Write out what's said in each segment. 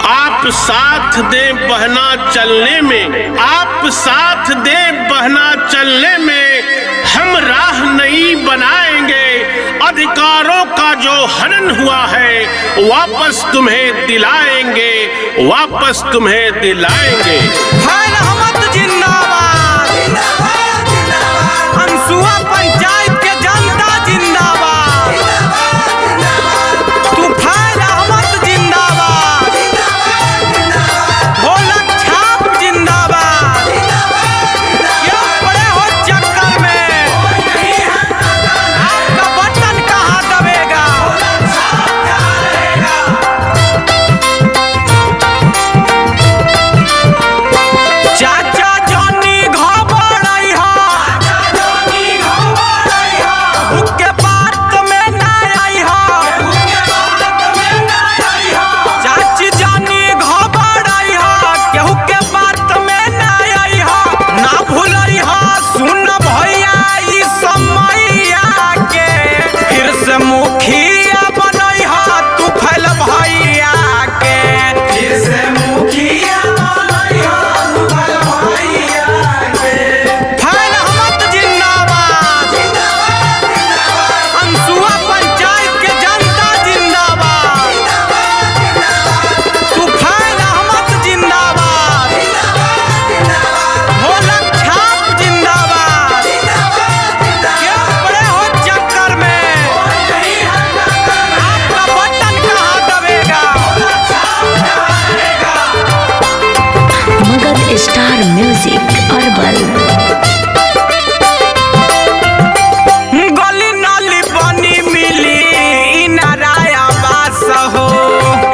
आप साथ दें बहना चलने में, आप साथ दें बहना चलने में, हम राह नहीं बनाएंगे। अधिकारों का जो हनन हुआ है वापस तुम्हें दिलाएंगे, वापस तुम्हें दिलाएंगे। रहमत जिंदाबाद, हंसुआ पंचायत के जनता जिंदाबाद, तूफान रहमत जिंदाबाद, ढोलक छाप जिंदाबाद। क्यों पड़े हो चक्कर में, आपका बटन कहाँ दबेगा। चाचा जॉनी घबराई हा, हुक्के बात में ना आई हा, चाची जॉनी घबराई हा, केहू के बात में ना आई हा। ना भूलई हा सुन भैया ई समैया के, फिर से मुखिया बनई हा तू फैल भैया के, फिर से मुखिया बनई हा तू फैल भैया के। फैल रहमत जिंदाबाद, हंसुआ पंचायत के जनता जिंदाबाद, तूफान रहमत जिंदाबाद, ढोलक छाप जिंदाबाद। क्यों पड़े हो चक्कर में, आपका बटन कहाँ दबेगा। मगध स्टार म्यूजिक अरबल। गली नाली बनी मिली ई नाराया बास हो,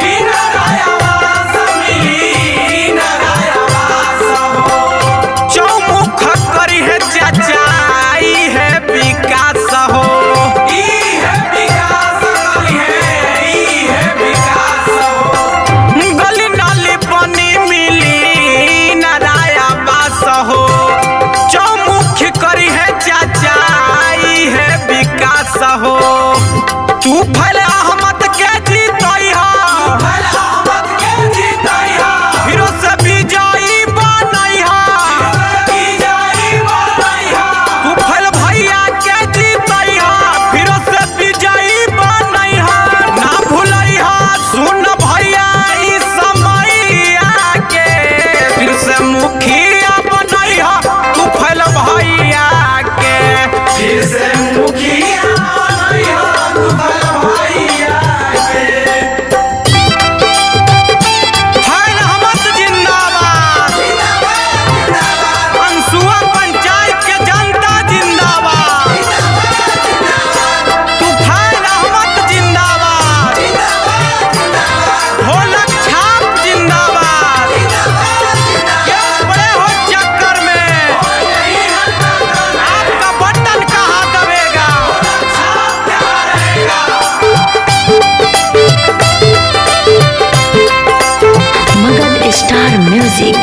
ई नाराया बास मिली, ई नाराया बास हो। चौमुख करी है चाचा ई है विकास हो, ई है विकास करी है, ई है विकास हो। गली नाली बनी मिली ई नाराया बास हो, चौमुख करी है चाचा ई है विकास हो। तू फैल अहमद के जीतई हा, हीरो से विजयी बनई हा, तू फैल भैया के जीतई हा, हीरो से विजयी बनई हा। ना भूलई हा सुन भैया ई समैया के, फिर से मुखिया बनई हा तू फैल भैया के, फिर से मुखिया बनई हा तू फैल भैया के। फैल रहमत जिंदाबाद, हंसुआ पंचायत के जनता जिंदाबाद, तूफान रहमत जिंदाबाद, ढोलक छाप जिंदाबाद। क्यों पड़े हो चक्कर में, आपका बटन कहाँ दबेगा। Magadh star music